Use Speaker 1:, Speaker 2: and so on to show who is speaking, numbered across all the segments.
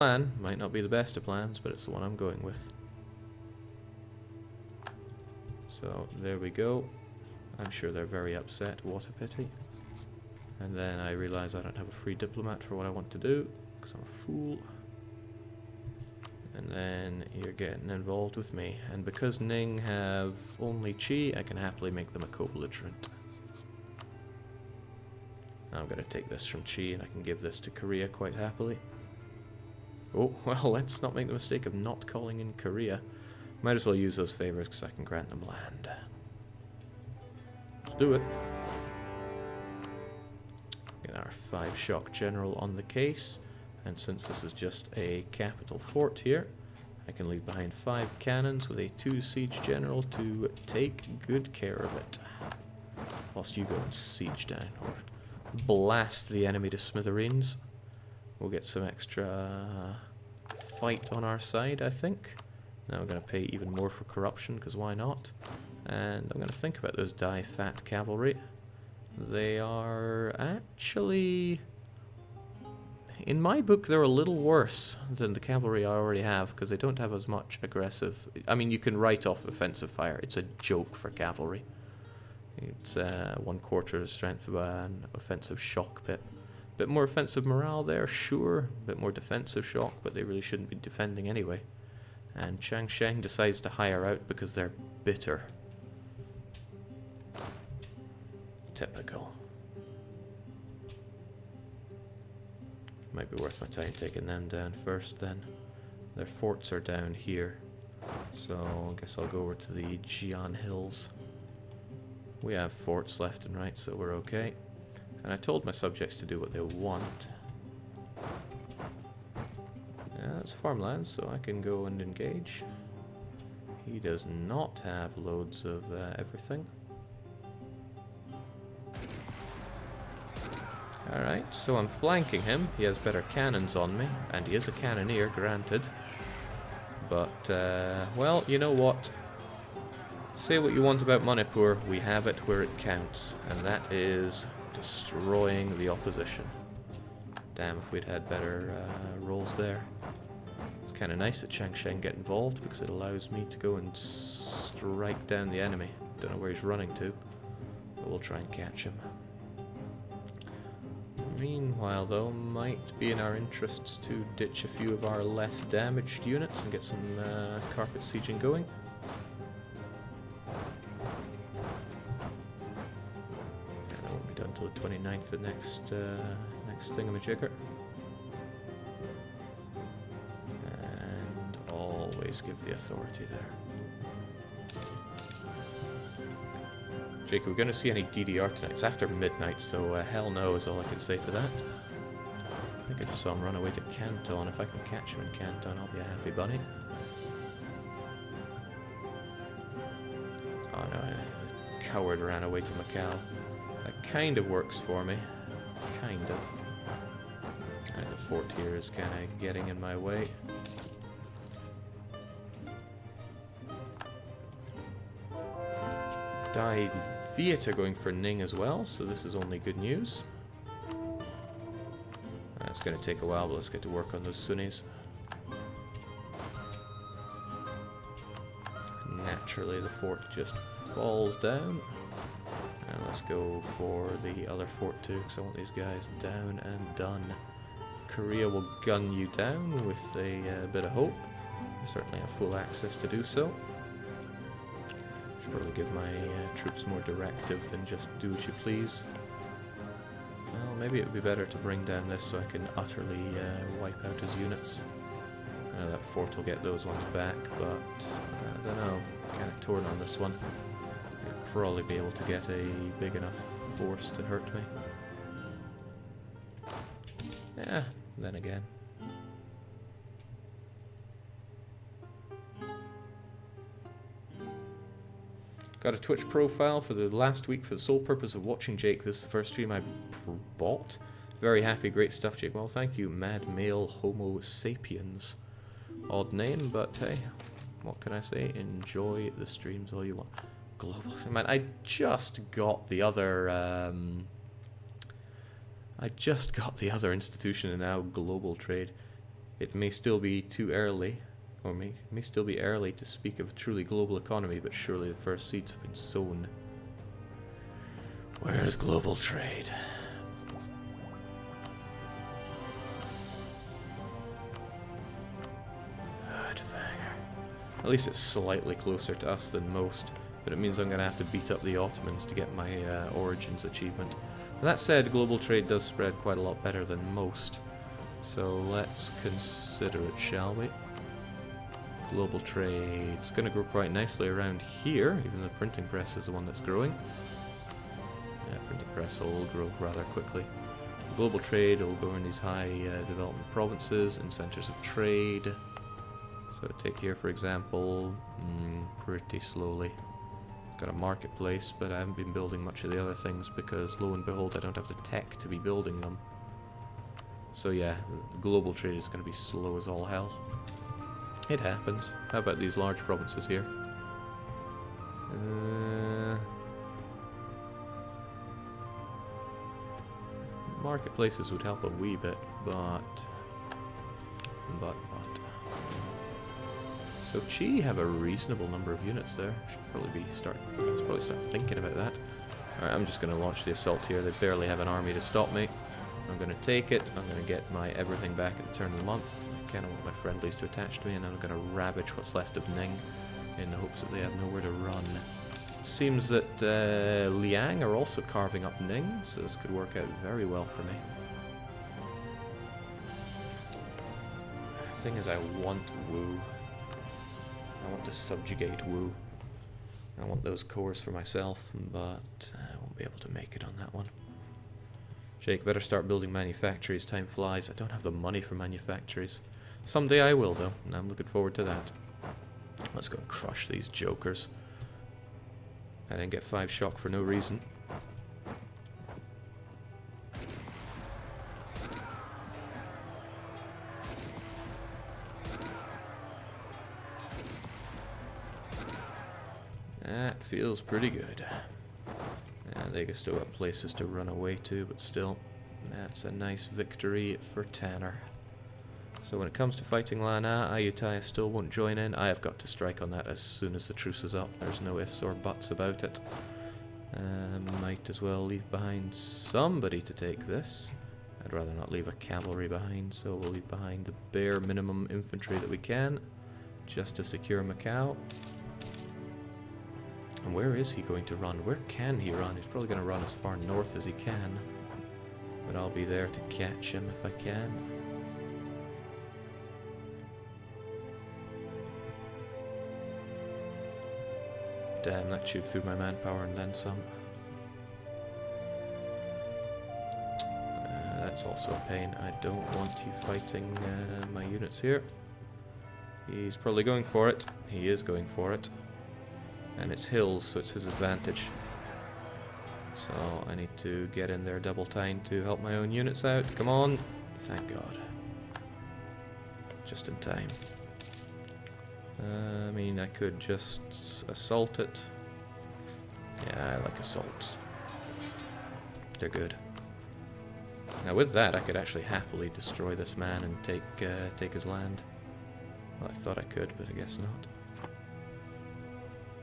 Speaker 1: Plan might not be the best of plans, but it's the one I'm going with. So there we go. I'm sure they're very upset. What a pity. And then I realize I don't have a free diplomat for what I want to do, because I'm a fool. And then you're getting involved with me. And because Ning have only Qi, I can happily make them a co-belligerent. I'm going to take this from Qi, and I can give this to Korea quite happily. Oh, well, let's not make the mistake of not calling in Korea. Might as well use those favors because I can grant them land. Let's do it. Get our 5 shock general on the case. And since this is just a capital fort here, I can leave behind 5 cannons with a 2 siege general to take good care of it. Whilst you go and siege down or blast the enemy to smithereens. We'll get some extra fight on our side, I think. Now we're going to pay even more for corruption, because why not? And I'm going to think about those die-fat cavalry. They are actually... in my book, they're a little worse than the cavalry I already have, because they don't have as much aggressive... I mean, you can write off offensive fire. It's a joke for cavalry. It's 1/4 the strength of an offensive shock pip. Bit more offensive morale there, sure. Bit more defensive shock, but they really shouldn't be defending anyway. And Changsheng decides to hire out because they're bitter. Typical. Might be worth my time taking them down first then. Their forts are down here. So I guess I'll go over to the Jian Hills. We have forts left and right, so we're okay. And I told my subjects to do what they want. Yeah, that's farmland, so I can go and engage. He does not have loads of everything. Alright, so I'm flanking him. He has better cannons on me, and he is a cannoneer, granted. But, well, you know what? Say what you want about Manipur, we have it where it counts, and that is destroying the opposition. Damn, if we'd had better rolls there. It's kind of nice that Changsheng get involved, because it allows me to go and strike down the enemy. Don't know where he's running to, but we'll try and catch him. Meanwhile, though, might be in our interests to ditch a few of our less damaged units and get some carpet sieging going. And that won't be done until the 29th, the next thingamajigger. And always give the authority there. Jake, are we going to see any DDR tonight? It's after midnight, so hell no is all I can say to that. I think I just saw him run away to Canton. If I can catch him in Canton, I'll be a happy bunny. Oh no, the coward ran away to Macau. That kind of works for me. Kind of. Right, the fort here is kind of getting in my way. Died Theatre going for Ning as well, so this is only good news. It's going to take a while, but let's get to work on those Sunnis. Naturally, the fort just falls down. And let's go for the other fort too, because I want these guys down and done. Korea will gun you down with a bit of hope. I certainly have full access to do so. Should probably give my troops more directive than just do as you please. Well, maybe it would be better to bring down this so I can utterly wipe out his units. I know that fort will get those ones back, but I don't know. Kind of torn on this one. I'd probably be able to get a big enough force to hurt me. Yeah, then again. Got a Twitch profile for the last week for the sole purpose of watching Jake. This is the first stream I bought. Very happy, great stuff, Jake. Well, thank you, Mad Male Homo Sapiens. Odd name, but hey, what can I say? Enjoy the streams all you want. Global, man, I just got the other institution and now global trade. It may still be too early, or may still be early to speak of a truly global economy, but surely the first seeds have been sown. Where's global trade? At least it's slightly closer to us than most, but it means I'm going to have to beat up the Ottomans to get my Origins achievement. And that said, global trade does spread quite a lot better than most, so let's consider it, shall we? Global trade's going to grow quite nicely around here, even though the printing press is the one that's growing. Yeah, printing press will grow rather quickly. Global trade will go in these high development provinces and centers of trade. So take here, for example, pretty slowly. It's got a marketplace, but I haven't been building much of the other things because, lo and behold, I don't have the tech to be building them. So yeah, global trade is going to be slow as all hell. It happens. How about these large provinces here? Marketplaces would help a wee bit, but... So Qi have a reasonable number of units there. Should probably start thinking about that. Alright, I'm just going to launch the assault here. They barely have an army to stop me. I'm going to take it. I'm going to get my everything back at the turn of the month. I kind of want my friendlies to attach to me, and I'm going to ravage what's left of Ning in the hopes that they have nowhere to run. Seems that Liang are also carving up Ning, so this could work out very well for me. The thing is, I want Wu. I want to subjugate Wu. I want those cores for myself, but I won't be able to make it on that one. Jake, better start building manufactories. Time flies. I don't have the money for manufactories. Someday I will, though, and I'm looking forward to that. Let's go and crush these jokers. I didn't get 5 shock for no reason. That feels pretty good. And they still got places to run away to, but still, that's a nice victory for Tanner. So when it comes to fighting Lana, Ayutthaya still won't join in. I have got to strike on that as soon as the truce is up. There's no ifs or buts about it. Might as well leave behind somebody to take this. I'd rather not leave a cavalry behind, so we'll leave behind the bare minimum infantry that we can, just to secure Macau. And where is he going to run? Where can he run? He's probably going to run as far north as he can. But I'll be there to catch him if I can. Damn, that chewed through my manpower and then some. That's also a pain. I don't want you fighting my units here. He's probably going for it. He is going for it. And it's hills, so it's his advantage. So I need to get in there double time to help my own units out. Come on. Thank God. Just in time. I mean, I could just assault it. Yeah, I like assaults. They're good. Now with that, I could actually happily destroy this man and take his land. Well, I thought I could, but I guess not.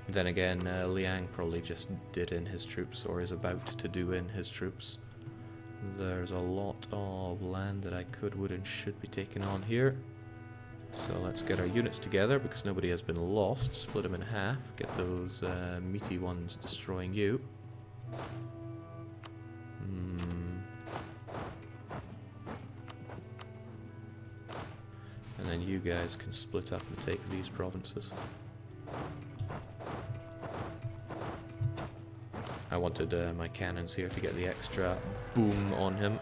Speaker 1: Then again, Liang probably just did in his troops, or is about to do in his troops. There's a lot of land that I could, would, and should be taking on here. So let's get our units together, because nobody has been lost. Split them in half, get those meaty ones destroying you. And then you guys can split up and take these provinces. I wanted my cannons here to get the extra boom on him.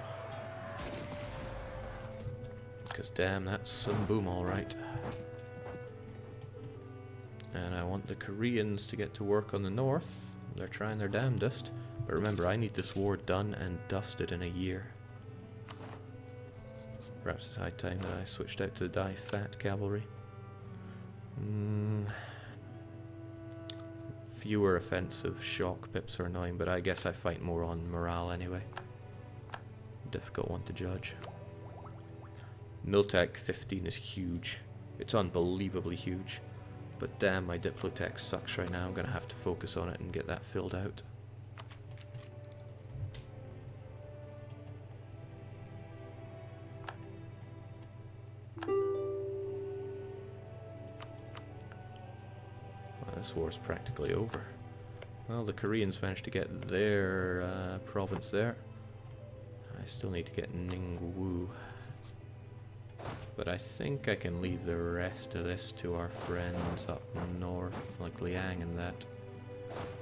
Speaker 1: Because damn, that's some boom alright. And I want the Koreans to get to work on the north. They're trying their damnedest. But remember, I need this war done and dusted in a year. Perhaps it's high time that I switched out to the die-fat cavalry. Fewer offensive shock pips are annoying, but I guess I fight more on morale anyway. Difficult one to judge. Miltech 15 is huge. It's unbelievably huge. But damn, my Diplotech sucks right now. I'm going to have to focus on it and get that filled out. Well, this war's practically over. Well, the Koreans managed to get their province there. I still need to get Ningwu. But I think I can leave the rest of this to our friends up north, like Liang and that.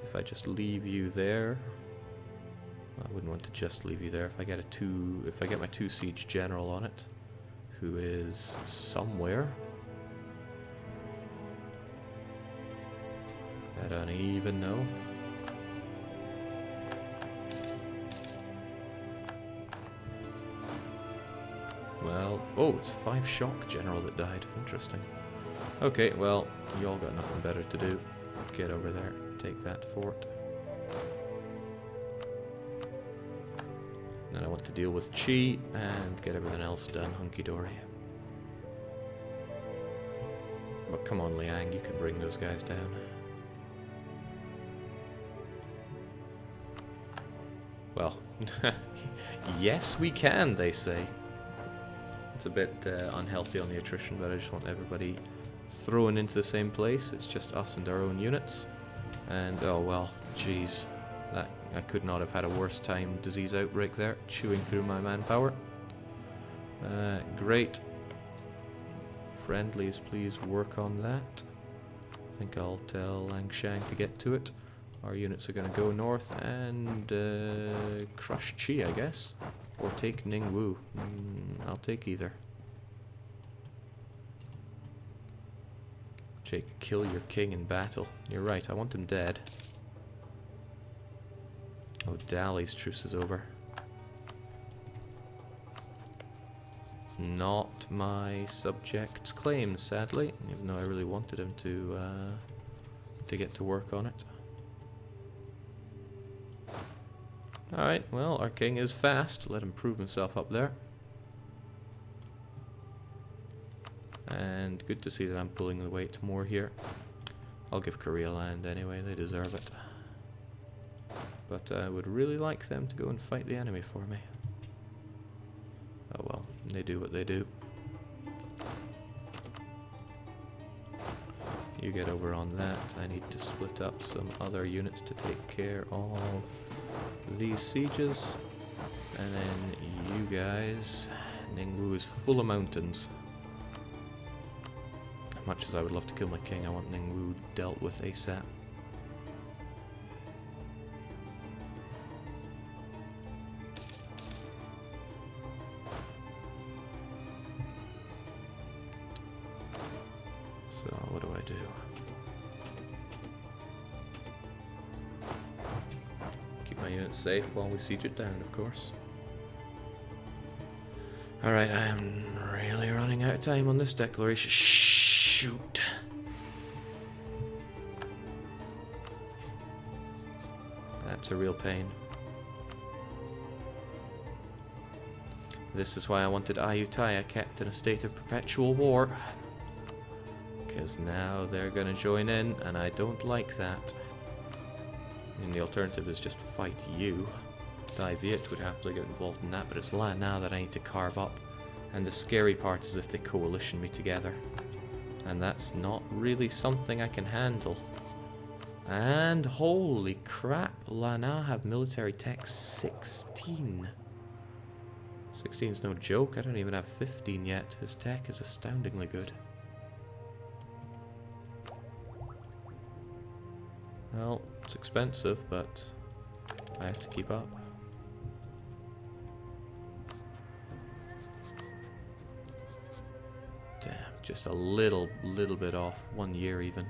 Speaker 1: If I just leave you there, well, I wouldn't want to just leave you there. If I get my 2 siege general on it, who is somewhere. I don't even know. Well, oh, it's 5 shock general that died. Interesting. Okay, well, you all got nothing better to do. Get over there, take that fort. Then I want to deal with Chi and get everything else done hunky-dory. But come on, Liang, you can bring those guys down. Well, yes we can, they say. It's a bit unhealthy on the attrition, but I just want everybody thrown into the same place. It's just us and our own units. And, oh well, geez. I could not have had a worse time disease outbreak there, chewing through my manpower. Great. Friendlies, please work on that. I think I'll tell Langshang to get to it. Our units are going to go north and crush Chi, I guess. Or take Ningwu. I'll take either. Jake, kill your king in battle. You're right, I want him dead. Oh, Dali's truce is over. Not my subject's claim, sadly, even though I really wanted him to get to work on it. Alright, well, our king is fast. Let him prove himself up there. And good to see that I'm pulling the weight more here. I'll give Korea land anyway, they deserve it. But I would really like them to go and fight the enemy for me. Oh well, they do what they do. You get over on that. I need to split up some other units to take care of these sieges. And then you guys... Ningwu is full of mountains. Much as I would love to kill my king, I want Ningwu dealt with ASAP. So, what do I do? Keep my units safe while we siege it down, of course. Alright, I am really running out of time on this declaration. Shoot. That's a real pain. This is why I wanted Ayutthaya kept in a state of perpetual war. Because now they're going to join in, and I don't like that. And the alternative is just fight you. Dai Viet would happily get involved in that, but it's land now that I need to carve up. And the scary part is if they coalition me together. And that's not really something I can handle. And holy crap, Lana have military tech 16. 16's no joke, I don't even have 15 yet. His tech is astoundingly good. Well, it's expensive, but I have to keep up. Damn, just a little bit off. 1 year even.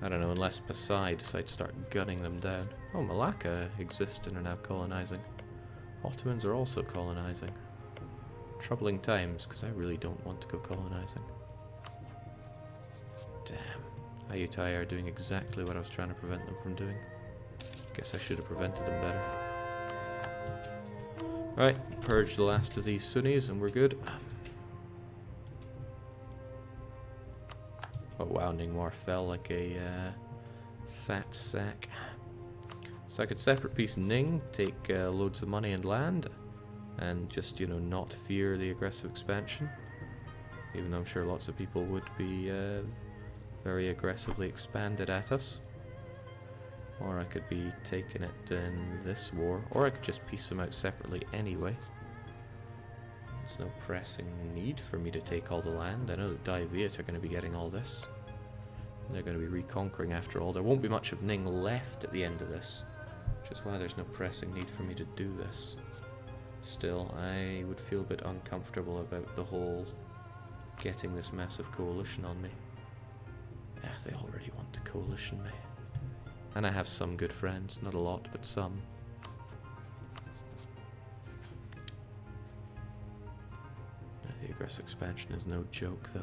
Speaker 1: I don't know, unless Pasai decide to start gunning them down. Oh, Malacca exist and are now colonizing. Ottomans are also colonizing. Troubling times, because I really don't want to go colonizing. Damn. Ayutthaya are doing exactly what I was trying to prevent them from doing. Guess I should have prevented them better. Right, purge the last of these Sunnis and we're good. Oh wow, Ningmar fell like a fat sack. So I could separate piece Ning, take loads of money and land, and just, you know, not fear the aggressive expansion. Even though I'm sure lots of people would be very aggressively expanded at us. Or I could be taking it in this war, or I could just piece them out separately anyway. There's no pressing need for me to take all the land. I know that Dai Viet are going to be getting all this. They're going to be reconquering after all. There won't be much of Ning left at the end of this, which is why there's no pressing need for me to do this. Still, I would feel a bit uncomfortable about the whole getting this massive coalition on me. Yeah, they already want to coalition me. And I have some good friends, not a lot, but some. The aggressive expansion is no joke, though.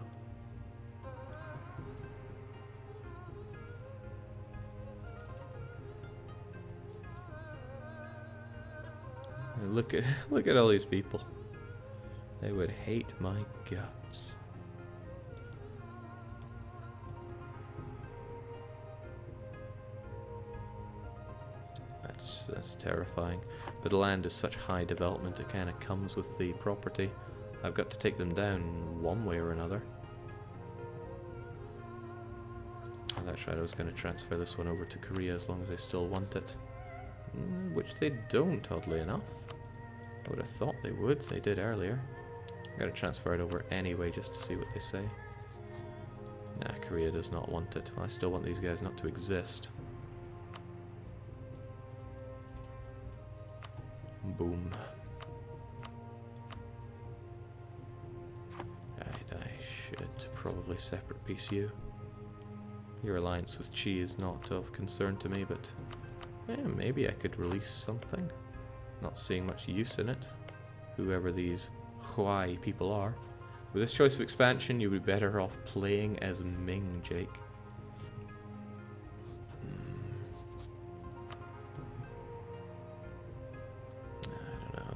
Speaker 1: Look at all these people. They would hate my guts. That's terrifying. But the land is such high development, it kind of comes with the property. I've got to take them down one way or another. Oh, that's right, I was going to transfer this one over to Korea as long as they still want it. Which they don't, oddly enough. I would have thought they would. They did earlier. I'm going to transfer it over anyway just to see what they say. Nah, Korea does not want it. I still want these guys not to exist. Boom. I should probably separate piece you. Your alliance with Chi is not of concern to me, but maybe I could release something. Not seeing much use in it. Whoever these Huai people are. With this choice of expansion, you would be better off playing as Ming, Jake.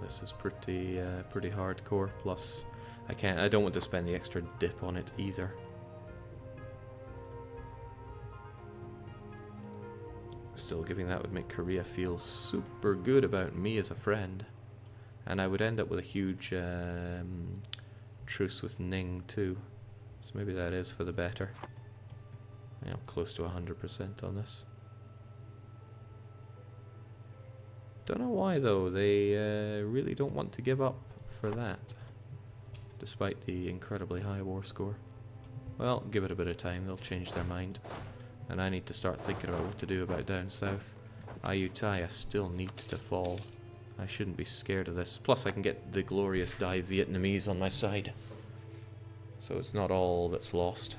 Speaker 1: This is pretty hardcore. Plus, I don't want to spend the extra dip on it either. Still, giving that would make Korea feel super good about me as a friend, and I would end up with a huge truce with Ning too. So maybe that is for the better. Yeah, I'm close to 100% on this. Don't know why though, they really don't want to give up for that, despite the incredibly high war score. Well, give it a bit of time, they'll change their mind. And I need to start thinking about what to do about down south. Ayutthaya still needs to fall. I shouldn't be scared of this. Plus I can get the glorious Dai Vietnamese on my side. So it's not all that's lost.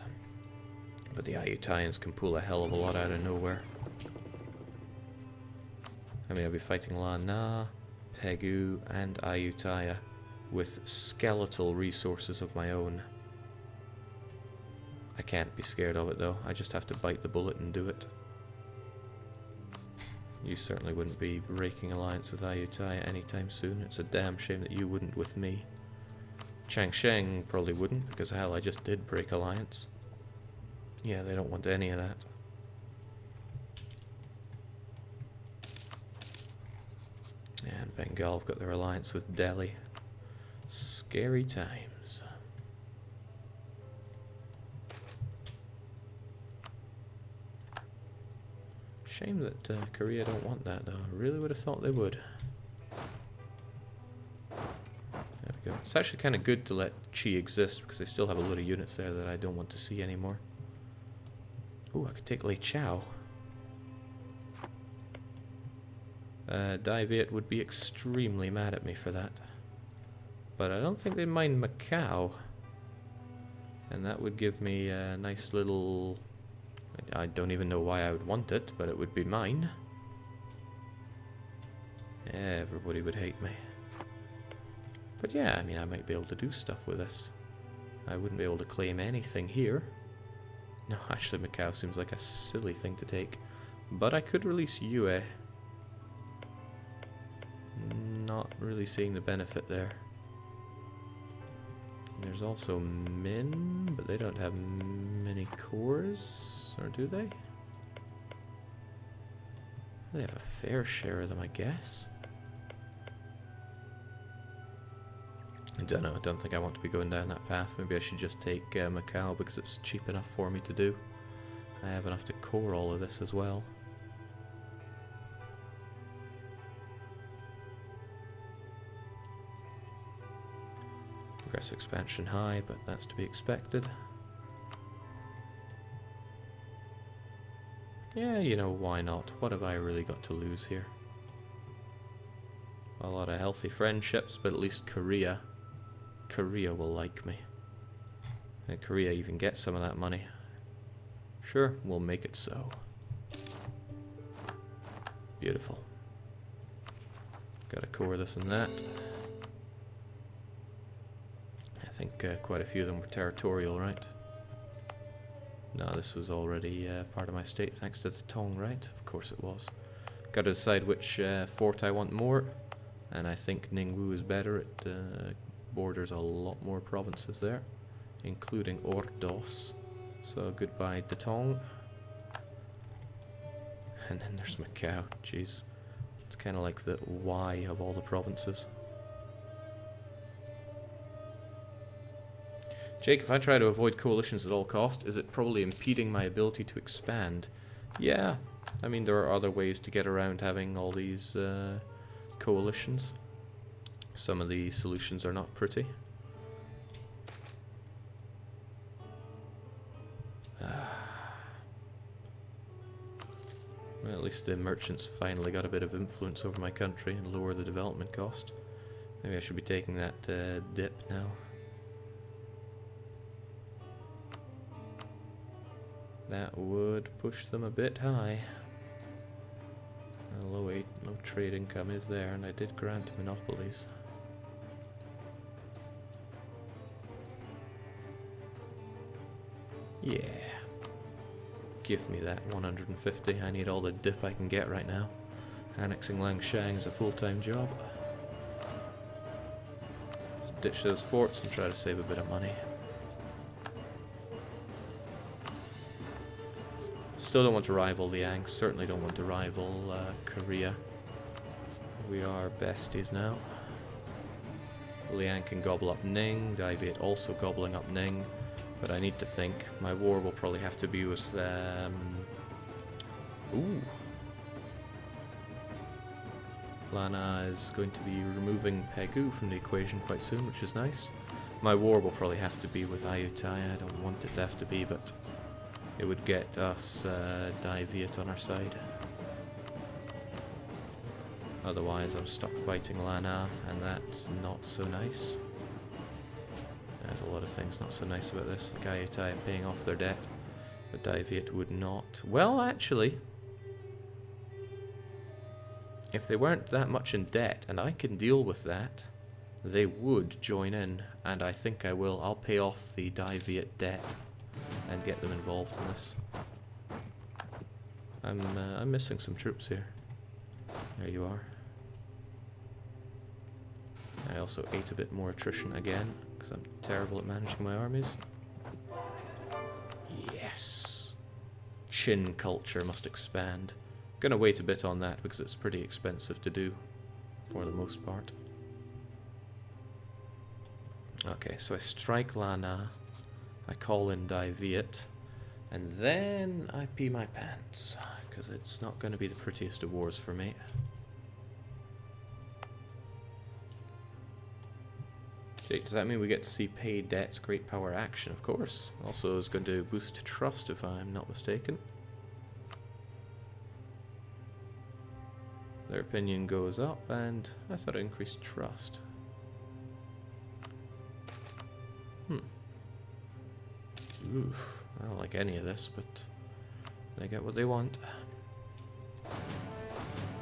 Speaker 1: But the Ayutthayans can pull a hell of a lot out of nowhere. I mean, I'll be fighting Lan Na, Pegu, and Ayutthaya with skeletal resources of my own. I can't be scared of it though, I just have to bite the bullet and do it. You certainly wouldn't be breaking alliance with Ayutthaya anytime soon. It's a damn shame that you wouldn't with me. Changsheng probably wouldn't, because hell, I just did break alliance. Yeah, they don't want any of that. And Bengal have got their alliance with Delhi. Scary times. Shame that Korea don't want that though. I really would have thought they would. There we go. It's actually kind of good to let Chi exist because they still have a lot of units there that I don't want to see anymore. Ooh, I could take Lei Chao. Dai Viet would be extremely mad at me for that. But I don't think they mind Macau. And that would give me a nice little... I don't even know why I would want it, but it would be mine. Everybody would hate me. But yeah, I mean, I might be able to do stuff with this. I wouldn't be able to claim anything here. No, actually Macau seems like a silly thing to take. But I could release Yue. not really seeing the benefit there. There's also Min, but they don't have many cores, or do they? They have a fair share of them, I guess. I don't know, I don't think I want to be going down that path. Maybe I should just take Macau because it's cheap enough for me to do. I have enough to core all of this as well. Progressive expansion high, but that's to be expected. Yeah, you know, why not? What have I really got to lose here? A lot of healthy friendships, but at least Korea will like me. And Korea even gets some of that money. Sure, we'll make it so. Beautiful. Gotta core this and that. I think quite a few of them were territorial, right? No, this was already part of my state thanks to the Tong, right? Of course it was. Gotta decide which fort I want more. And I think Ningwu is better. It borders a lot more provinces there, including Ordos. So goodbye Detong. And then there's Macau. Jeez. It's kind of like the Y of all the provinces. Jake, if I try to avoid coalitions at all cost, is it probably impeding my ability to expand? Yeah. I mean, there are other ways to get around having all these coalitions. Some of the solutions are not pretty. Well, at least the merchants finally got a bit of influence over my country and lower the development cost. Maybe I should be taking that dip now. That would push them a bit high. A low trade income is there, and I did grant monopolies. Yeah. Give me that 150. I need all the dip I can get right now. Annexing Langshan is a full-time job. Let's ditch those forts and try to save a bit of money. Still don't want to rival Liang. Certainly don't want to rival Korea. We are besties now. Liang can gobble up Ning. Daiviet also gobbling up Ning. But I need to think. My war will probably have to be with ooh. Lana is going to be removing Pegu from the equation quite soon, which is nice. My war will probably have to be with Ayutthaya. I don't want it to have to be, but it would get us Daiviet on our side. Otherwise, I'm stuck fighting Lana, and that's not so nice. There's a lot of things not so nice about this. Like Ayutthaya paying off their debt, but Daiviet would not. Well, actually, if they weren't that much in debt, and I can deal with that, they would join in, and I think I will. I'll pay off the Daiviet debt and get them involved in this. I'm missing some troops here. There you are. I also ate a bit more attrition again, because I'm terrible at managing my armies. Yes! Qin culture must expand. Gonna wait a bit on that because it's pretty expensive to do, for the most part. Okay, so I strike Lana, I call in Daiviet, and then I pee my pants, because it's not going to be the prettiest of wars for me. Jake, does that mean we get to see pay debts, great power action? Of course. Also is going to boost trust if I'm not mistaken. Their opinion goes up, and I thought it increased trust. Oof, I don't like any of this, but they get what they want.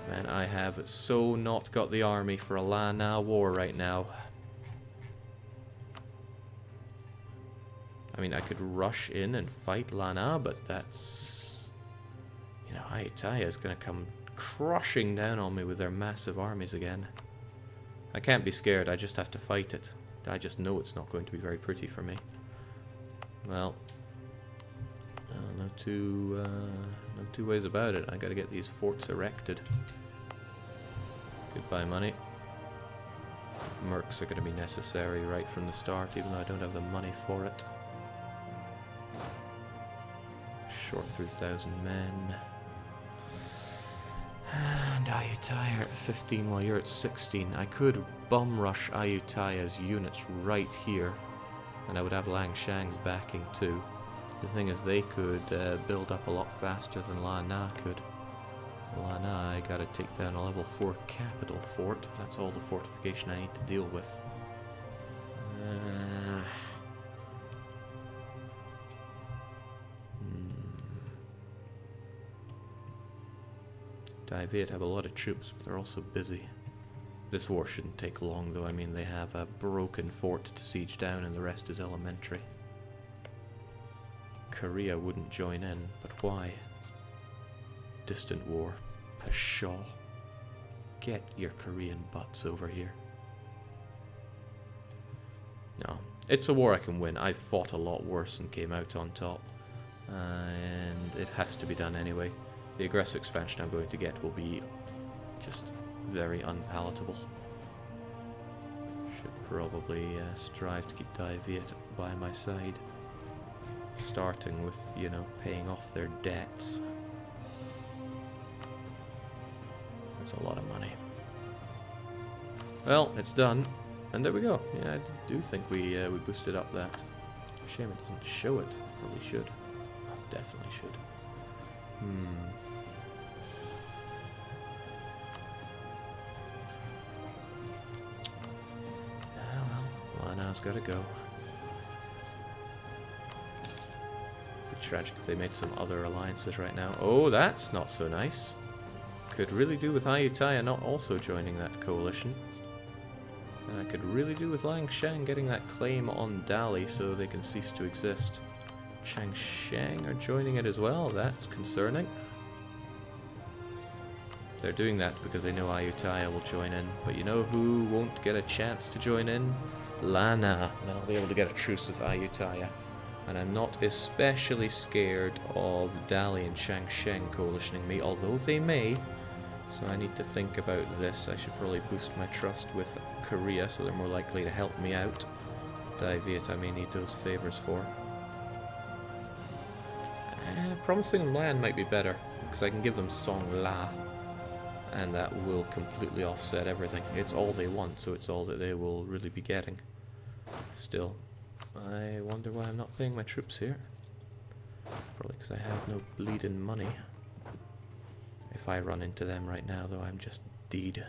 Speaker 1: Man, I have so not got the army for a Lana war right now. I mean, I could rush in and fight Lana, but that's... You know, Ayutthaya is going to come crushing down on me with their massive armies again. I can't be scared, I just have to fight it. I just know it's not going to be very pretty for me. Well, no two ways about it. I gotta get these forts erected. Goodbye, money. Mercs are gonna be necessary right from the start, even though I don't have the money for it. Short through 1,000 men. And Ayutthaya at 15 while you're at 16. I could bum rush Ayutthaya's units right here, and I would have Langshang's backing too. The thing is, they could build up a lot faster than La Na could. La Na, I gotta take down a level 4 capital fort. That's all the fortification I need to deal with. Daiviet have a lot of troops, but they're also busy. This war shouldn't take long, though. I mean, they have a broken fort to siege down, and the rest is elementary. Korea wouldn't join in, but why? Distant war. Pshaw. Get your Korean butts over here. No. It's a war I can win. I've fought a lot worse and came out on top. And it has to be done anyway. The aggressive expansion I'm going to get will be just very unpalatable. Should probably strive to keep Daiviet by my side. Starting with, you know, paying off their debts. That's a lot of money. Well, it's done. And there we go. Yeah, I do think we boosted up that. Shame it doesn't show it. Probably should. Oh, definitely should. Well, Lana's gotta go. Be tragic if they made some other alliances right now. Oh, that's not so nice. Could really do with Ayutthaya not also joining that coalition. And I could really do with Langshang getting that claim on Dali so they can cease to exist. Changsheng are joining it as well. That's concerning. They're doing that because they know Ayutthaya will join in. But you know who won't get a chance to join in? Lana. Then I'll be able to get a truce with Ayutthaya. And I'm not especially scared of Dali and Changsheng coalitioning me, although they may. So I need to think about this. I should probably boost my trust with Korea so they're more likely to help me out. Daiviet I may need those favors for. Promising them land might be better, because I can give them Song La. And that will completely offset everything. It's all they want, so it's all that they will really be getting. Still, I wonder why I'm not paying my troops here. Probably because I have no bleeding money. If I run into them right now, though, I'm just dead.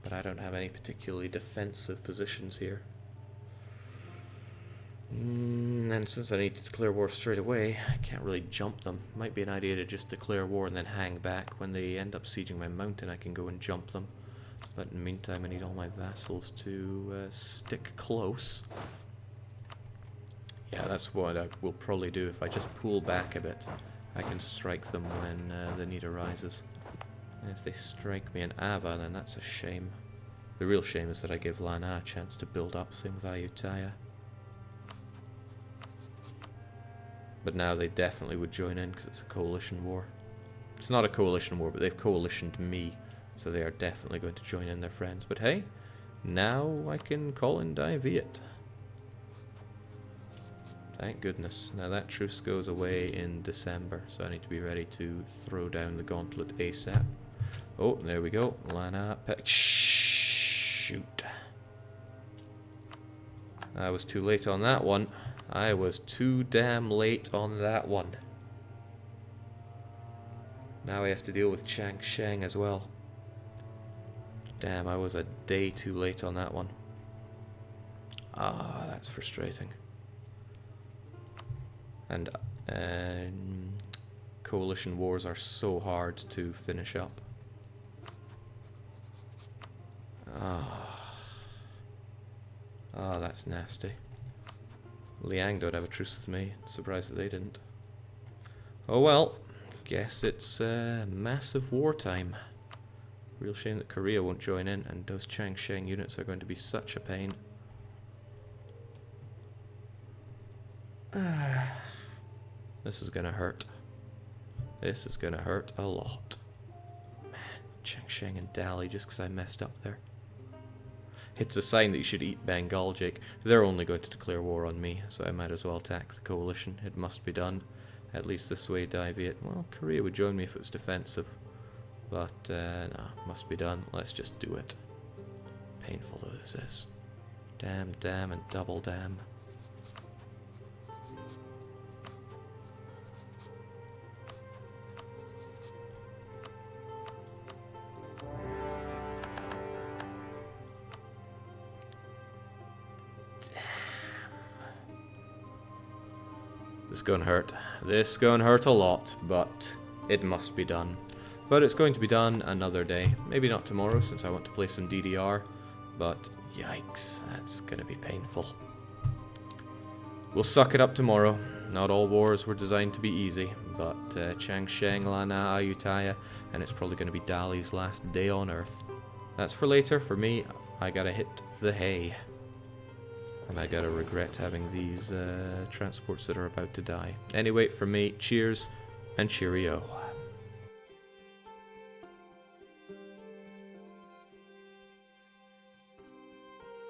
Speaker 1: But I don't have any particularly defensive positions here. And since I need to declare war straight away, I can't really jump them. Might be an idea to just declare war and then hang back. When they end up sieging my mountain, I can go and jump them. But in the meantime, I need all my vassals to stick close. Yeah, that's what I will probably do. If I just pull back a bit, I can strike them when the need arises. And if they strike me in Ava, then that's a shame. The real shame is that I give Lana a chance to build up, same with Ayutthaya. But now they definitely would join in because it's a coalition war. It's not a coalition war, but they've coalitioned me. So they are definitely going to join in their friends. But hey, now I can call in Daiviet. Thank goodness. Now that truce goes away in December, so I need to be ready to throw down the gauntlet ASAP. Oh, there we go. Lana. Shoot. I was too late on that one. I was too damn late on that one. Now I have to deal with Changsheng as well. Damn, I was a day too late on that one. Ah, that's frustrating. And coalition wars are so hard to finish up. Ah, that's nasty. Liang don't have a truce with me. Surprised that they didn't. Oh well, guess it's massive wartime. Real shame that Korea won't join in, and those Changsheng units are going to be such a pain. This is gonna hurt. This is gonna hurt a lot. Man, Changsheng and Dali just because I messed up there. It's a sign that you should eat Bengal, Jake. They're only going to declare war on me, so I might as well attack the coalition. It must be done. At least this way, Viet. Well, Korea would join me if it was defensive. But, no, must be done. Let's just do it. Painful though this is. Damn, damn, and double damn. This is going to hurt. This is going to hurt a lot, but it must be done. But it's going to be done another day. Maybe not tomorrow, since I want to play some DDR. But yikes, that's going to be painful. We'll suck it up tomorrow. Not all wars were designed to be easy, but Changsheng, Lana, Ayutthaya, and it's probably going to be Dali's last day on Earth. That's for later. For me, I gotta hit the hay. And I gotta regret having these transports that are about to die. Anyway, for me, cheers and cheerio.